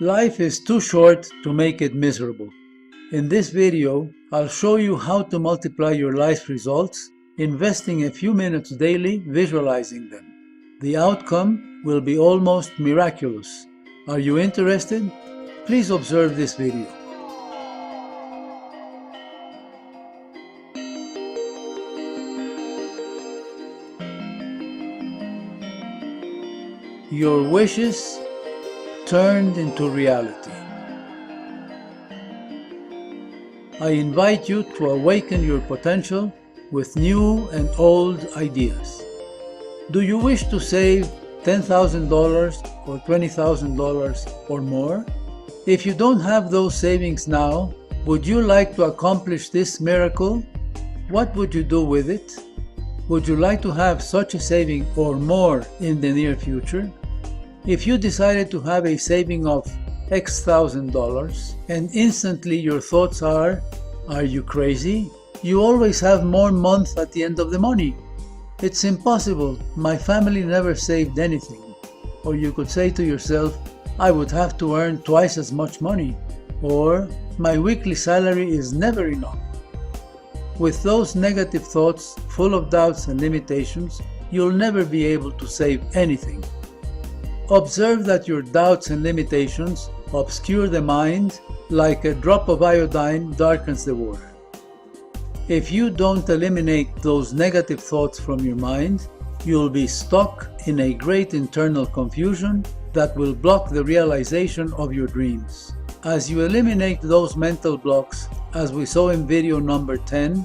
Life is too short to make it miserable. In this video, I'll show you how to multiply your life results, investing a few minutes daily visualizing them. The outcome will be almost miraculous. Are you interested? Please observe this video. Your wishes turned into reality. I invite you to awaken your potential with new and old ideas. Do you wish to save $10,000 or $20,000 or more? If you don't have those savings now, would you like to accomplish this miracle? What would you do with it? Would you like to have such a saving or more in the near future? If you decided to have a saving of X thousand dollars and instantly your thoughts are you crazy? You always have more month at the end of the money. It's impossible, my family never saved anything. Or you could say to yourself, I would have to earn twice as much money. Or my weekly salary is never enough. With those negative thoughts full of doubts and limitations, you'll never be able to save anything. Observe that your doubts and limitations obscure the mind like a drop of iodine darkens the water. If you don't eliminate those negative thoughts from your mind, you'll be stuck in a great internal confusion that will block the realization of your dreams. As you eliminate those mental blocks, as we saw in video number 10,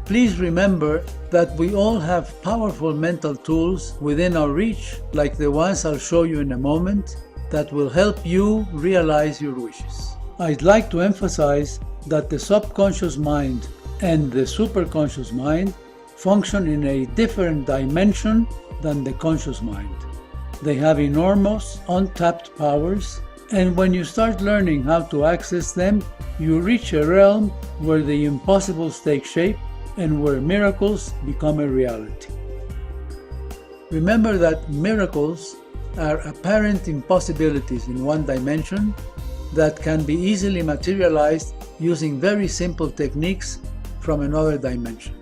please remember that we all have powerful mental tools within our reach, like the ones I'll show you in a moment, that will help you realize your wishes. I'd like to emphasize that the subconscious mind and the superconscious mind function in a different dimension than the conscious mind. They have enormous untapped powers, and when you start learning how to access them, you reach a realm where the impossibles take shape and where miracles become a reality. Remember that miracles are apparent impossibilities in one dimension that can be easily materialized using very simple techniques from another dimension.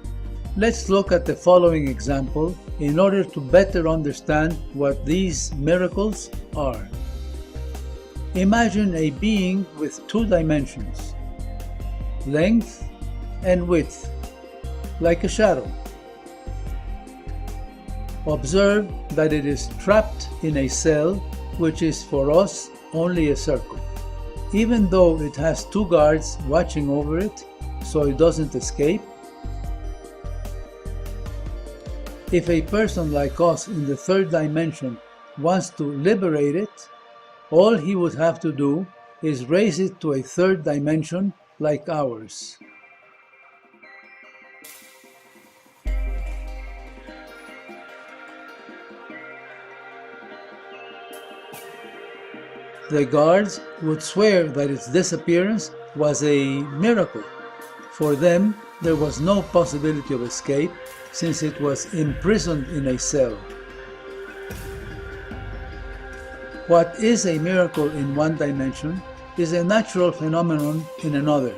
Let's look at the following example in order to better understand what these miracles are. Imagine a being with two dimensions, length and width, like a shadow. Observe that it is trapped in a cell, which is for us only a circle. Even though it has two guards watching over it, so it doesn't escape, if a person like us in the third dimension wants to liberate it, all he would have to do is raise it to a third dimension like ours. The guards would swear that its disappearance was a miracle. For them, there was no possibility of escape since it was imprisoned in a cell. What is a miracle in one dimension is a natural phenomenon in another.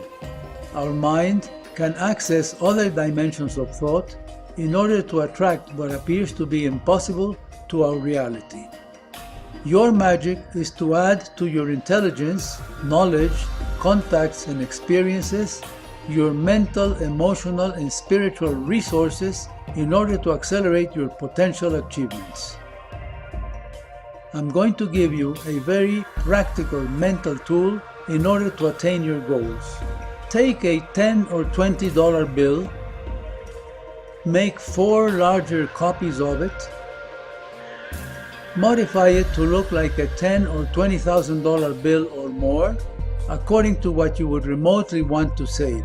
Our mind can access other dimensions of thought in order to attract what appears to be impossible to our reality. Your magic is to add to your intelligence, knowledge, contacts and experiences your mental, emotional and spiritual resources in order to accelerate your potential achievements. I'm going to give you a very practical mental tool in order to attain your goals. Take a $10 or $20 bill, make 4 larger copies of it, modify it to look like a $10,000 or $20,000 bill or more, according to what you would remotely want to save.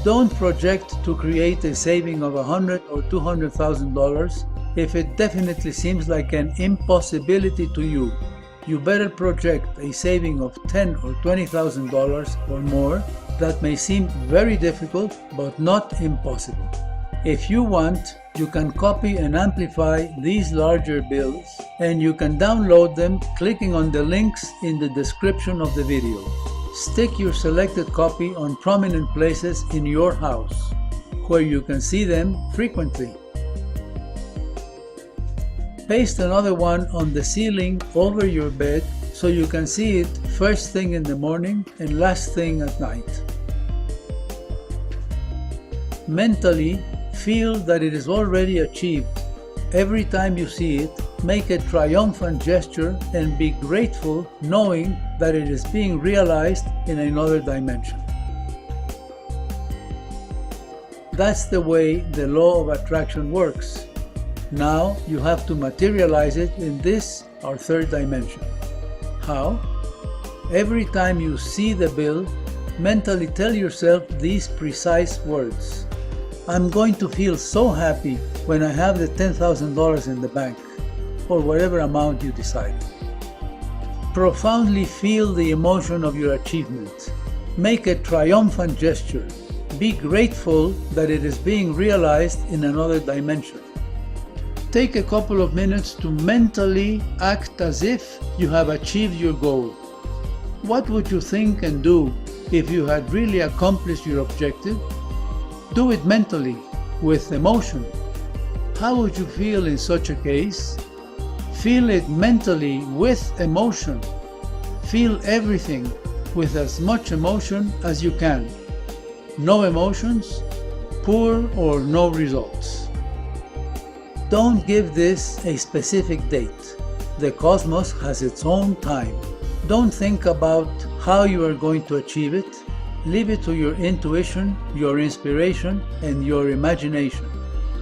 Don't project to create a saving of $100,000 or $200,000 if it definitely seems like an impossibility to you. You better project a saving of $10,000 or $20,000 or more that may seem very difficult but not impossible. If you want, you can copy and amplify these larger bills, and you can download them clicking on the links in the description of the video. Stick your selected copy on prominent places in your house, where you can see them frequently. Paste another one on the ceiling over your bed so you can see it first thing in the morning and last thing at night. Mentally, feel that it is already achieved. Every time you see it, make a triumphant gesture and be grateful knowing that it is being realized in another dimension. That's the way the law of attraction works. Now you have to materialize it in this, our third dimension. How? Every time you see the bill, mentally tell yourself these precise words. I'm going to feel so happy when I have the $10,000 in the bank, or whatever amount you decide. Profoundly feel the emotion of your achievement. Make a triumphant gesture. Be grateful that it is being realized in another dimension. Take a couple of minutes to mentally act as if you have achieved your goal. What would you think and do if you had really accomplished your objective? Do it mentally, with emotion. How would you feel in such a case? Feel it mentally with emotion. Feel everything with as much emotion as you can. No emotions, poor or no results. Don't give this a specific date. The cosmos has its own time. Don't think about how you are going to achieve it. Leave it to your intuition, your inspiration, and your imagination.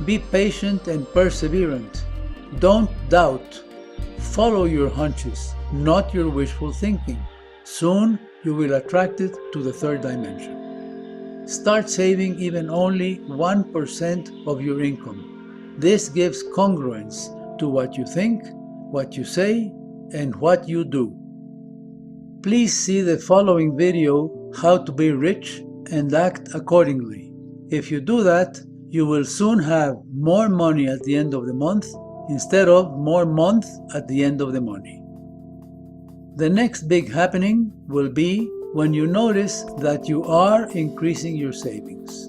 Be patient and perseverant. Don't doubt. Follow your hunches, not your wishful thinking. Soon you will attract it to the third dimension. Start saving even only 1% of your income. This gives congruence to what you think, what you say, and what you do. Please see the following video, How to Be Rich and Act Accordingly. If you do that, you will soon have more money at the end of the month instead of more month at the end of the money. The next big happening will be when you notice that you are increasing your savings.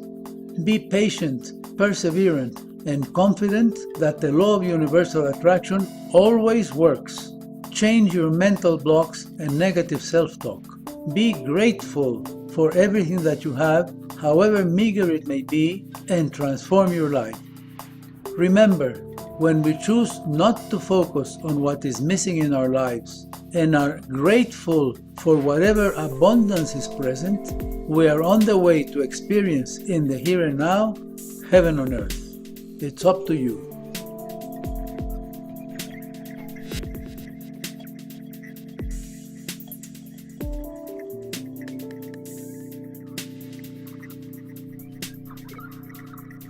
Be patient, perseverant, and confident that the law of universal attraction always works. Change your mental blocks and negative self-talk. Be grateful for everything that you have, however meager it may be, and transform your life. Remember, when we choose not to focus on what is missing in our lives and are grateful for whatever abundance is present, we are on the way to experience in the here and now, heaven on earth. It's up to you.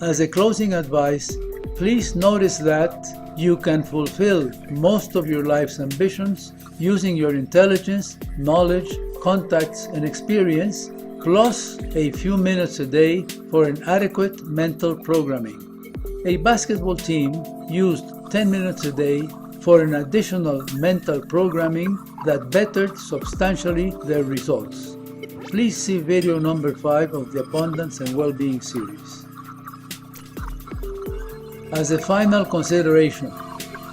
As a closing advice, please notice that you can fulfill most of your life's ambitions using your intelligence, knowledge, contacts, and experience, plus a few minutes a day for an adequate mental programming. A basketball team used 10 minutes a day for an additional mental programming that bettered substantially their results. Please see video number 5 of the Abundance and Well-Being series. As a final consideration,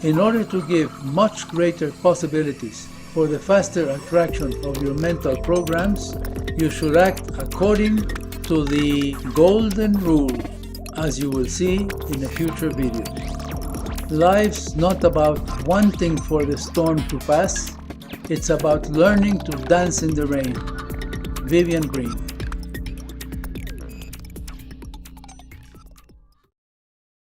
in order to give much greater possibilities for the faster attraction of your mental programs, you should act according to the golden rule, as you will see in a future video. Life's not about wanting for the storm to pass, it's about learning to dance in the rain. Vivian Green.